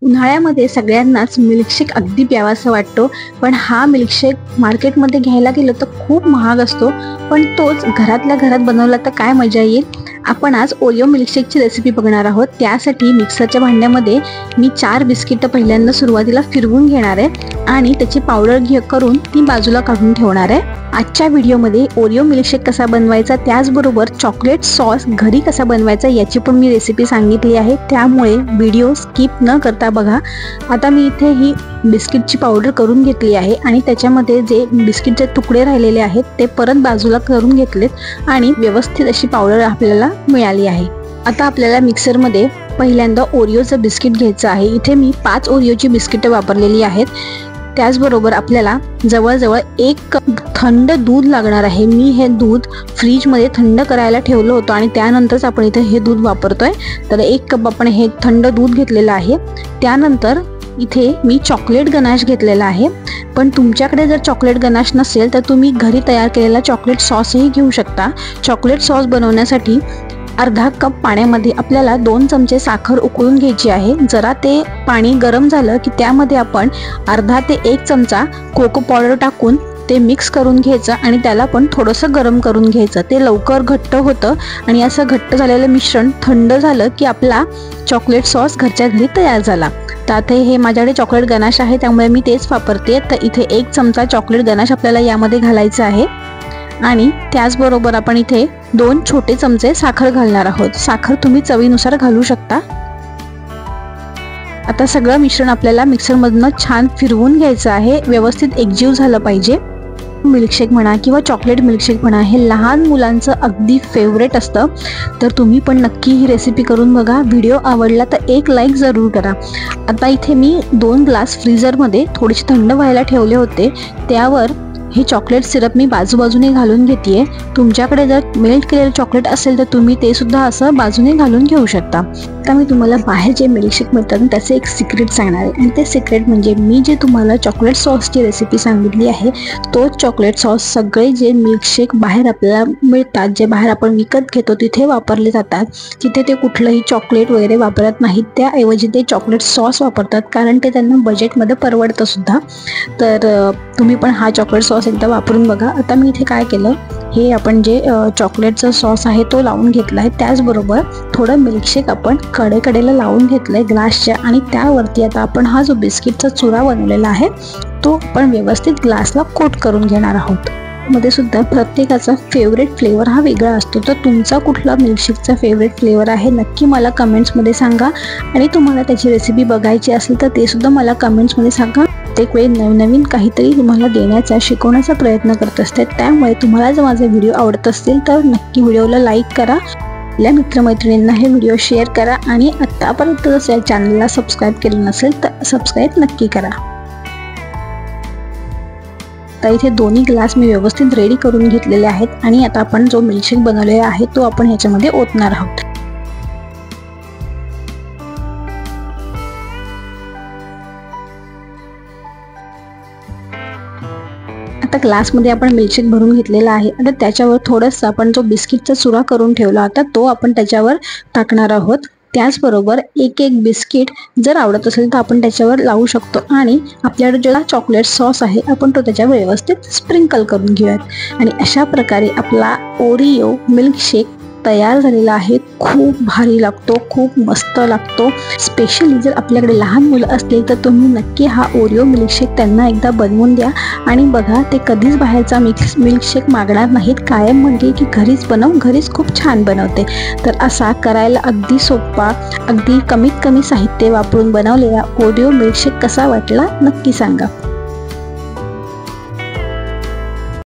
उन्हाळ्यामध्ये सगळ्यांनाच मिल्कशेक अगदी प्यावासा वाटतो, पण हा मिल्कशेक मार्केटमध्ये घ्यायला गेलो तर खूप महाग असतो, पण तोच घरातल्या घरात बनवला तर काय मजा येईल। आपण आज ओरिओ मिल्कशेकची रेसिपी बघणार आहोत। त्यासाठी मिक्सरच्या भांड्यामध्ये मी 4 बिस्किट पहिल्यांदा सुरुवातीला फिरवून घेणार आहे आणि त्याची पावडर करून ती बाजूला काढून ठेवणार आहे। आजच्या व्हिडिओमध्ये ओरिओ मिल्कशेक कसा बनवायचा, त्याचबरोबर चॉकलेट सॉस घरी कसा बनवायचा याची पण मी रेसिपी सांगितली आहे, त्यामुळे व्हिडिओ स्किप न करता बघा। आता मी इथे ही बिस्किटची पावडर करून घेतली आहे आणि त्याच्यामध्ये जे बिस्किटचे तुकडे राहिलेले आहेत ते परत बाजूला करून घेतलेत आणि व्यवस्थित अशी पावडर आपल्याला मिळाली आहे। आता आपल्याला मिक्सरमध्ये पहिल्यांदा ओरिओचं बिस्किट घ्यायचं आहे। इथे मी 5 ओरिओची बिस्किट वापरलेली आहेत। त्याचबरोबर आपल्याला जवळजवळ 1 कप थंड दूध लागणार आहे। मी हे दूध फ्रीजमध्ये थंड करायला ठेवलं होतं आणि त्यानंतरच आपण इथे हे दूध वापरतोय। तर 1 कप आपण हे थंड दूध घेतलेलं आहे। त्यानंतर इथे मी चॉकलेट गनाश घेतलेला आहे, पण तुमच्याकडे जर चॉकलेट गनाश नसेल तर तुम्ही घरी तयार केलेला चॉकलेट सॉसही घेऊ शकता। चॉकलेट सॉस बनवण्यासाठी अर्धा कप पाण्यामध्ये आपल्याला 2 चमचे साखर उकळून घ्यायची आहे। जरा ते पाणी गरम झालं की त्यामध्ये आपण अर्धा ते 1 चमचा कोको पावडर टाकून ते मिक्स करून घ्यायचं आणि त्याला पण थोडंसं गरम करून घ्यायचं। ते लवकर घट्ट होतं आणि असं घट्ट झालेलं मिश्रण थंड झालं की आपला चॉकलेट सॉस घरच्या घरी तयार झाला। तर आता हे माझ्याकडे चॉकलेट गनाश आहे त्यामुळे मी तेच वापरते। तर इथे 1 चमचा चॉकलेट गनाश आपल्याला यामध्ये घालायचं आहे आणि त्याचबरोबर आपण इथे 2 छोटे चमचे साखर घालणार आहोत। साखर तुम्ही चवीनुसार घालू शकता। आता सगळं मिश्रण आपल्याला मिक्सरमधनं छान फिरवून घ्यायचं आहे, व्यवस्थित एकजीव झालं पाहिजे। मिल्कशेक म्हणा किंवा चॉकलेट मिल्कशेक म्हणा हे लहान मुलांचं अगदी फेवरेट असतं, तर तुम्ही पण नक्की ही रेसिपी करून बघा। व्हिडिओ आवडला तर 1 लाईक जरूर करा। आता इथे मी 2 ग्लास फ्रीजरमध्ये थोडेसे थंड व्हायला ठेवले होते, त्यावर हे चॉकलेट सिरप मी बाजूबाजूने घालून घेतेय। तुमच्याकडे जर मेल्ट केलेलं चॉकलेट असेल तर तुम्ही ते सुद्धा असं बाजूने घालून घेऊ शकता। आता मी तुम्हाला बाहेर जे मिल्कशेक मिळतात त्याचे एक सिक्रेट सांगणार आहे आणि ते सिक्रेट म्हणजे मी जे तुम्हाला चॉकलेट सॉसची रेसिपी सांगितली आहे तोच चॉकलेट सॉस सगळे जे मिल्कशेक बाहेर आपल्याला मिळतात, जे बाहेर आपण विकत घेतो तिथे वापरले जातात। तिथे ते कुठलंही चॉकलेट वगैरे वापरत नाहीत, त्याऐवजी ते चॉकलेट सॉस वापरतात, कारण ते त्यांना बजेटमध्ये परवडतं सुद्धा। तर तुम्ही पण हा चॉकलेट सॉस एकदा वापरून बघा। आता मी इथे काय केलं, हे आपण जे चॉकलेटचा सॉस आहे तो लावून घेतला आहे, त्याचबरोबर थोडं मिल्कशेक आपण कडेला लावून घेतलंय ग्लासच्या आणि त्यावरती आता आपण हा जो बिस्किटचा चुरा बनवलेला आहे तो आपण व्यवस्थित ग्लासला कोट करून घेणार आहोत। मध्ये सुद्धा प्रत्येकाचा फेवरेट फ्लेवर हा वेगळा असतो, तर तुमचा कुठला मिल्कशेकचा फेवरेट फ्लेवर आहे नक्की मला कमेंट्समध्ये सांगा आणि तुम्हाला त्याची रेसिपी बघायची असेल तर ते सुद्धा मला कमेंट्समध्ये सांगा। प्रत्येक वेळी नवीन काहीतरी तुम्हाला देण्याचा शिकवण्याचा प्रयत्न करत असते, त्यामुळे तुम्हाला जर माझे व्हिडिओ आवडत असतील तर नक्की व्हिडिओला लाईक करा, आपल्या मित्रमैत्रिणींना हे व्हिडिओ शेअर करा आणि आत्तापर्यंत जर या चॅनलला सबस्क्राईब केलं नसेल तर सबस्क्राईब नक्की करा। तर इथे दोन्ही ग्लास मी व्यवस्थित रेडी करून घेतलेले आहेत आणि आता आपण जो मिल्कशेक बनवलेला आहे तो आपण ह्याच्यामध्ये ओतणार आहोत। आता ग्लासमध्ये आपण मिल्कशेक भरून घेतलेला आहे। आता त्याच्यावर थोडंसं आपण जो बिस्किटचा चुरा करून ठेवला होता तो आपण त्याच्यावर टाकणार आहोत। त्याचबरोबर एक बिस्किट जर आवडत असेल तर आपण त्याच्यावर लावू शकतो आणि आपल्याकडे जो चॉकलेट सॉस आहे आपण तो त्याच्यावर व्यवस्थित स्प्रिंकल करून घेऊयात आणि अशा प्रकारे आपला ओरिओ मिल्कशेक तयार झालेला आहे। खूप भारी लागतो, खूप मस्त लागतो। स्पेशली जर आपल्याकडे लहान मुलं असतील तर तुम्ही नक्की हा ओरिओ मिल्कशेक त्यांना एकदा बनवून द्या आणि बघा ते कधीच बाहेरचा मिल्कशेक मागणार नाहीत। कायम म्हणजे की घरीच बनव, घरीच खूप छान बनवते। तर असा करायला अगदी सोपा, अगदी कमीत कमी साहित्य वापरून बनवलेला ओरिओ मिल्कशेक कसा वाटला नक्की सांगा।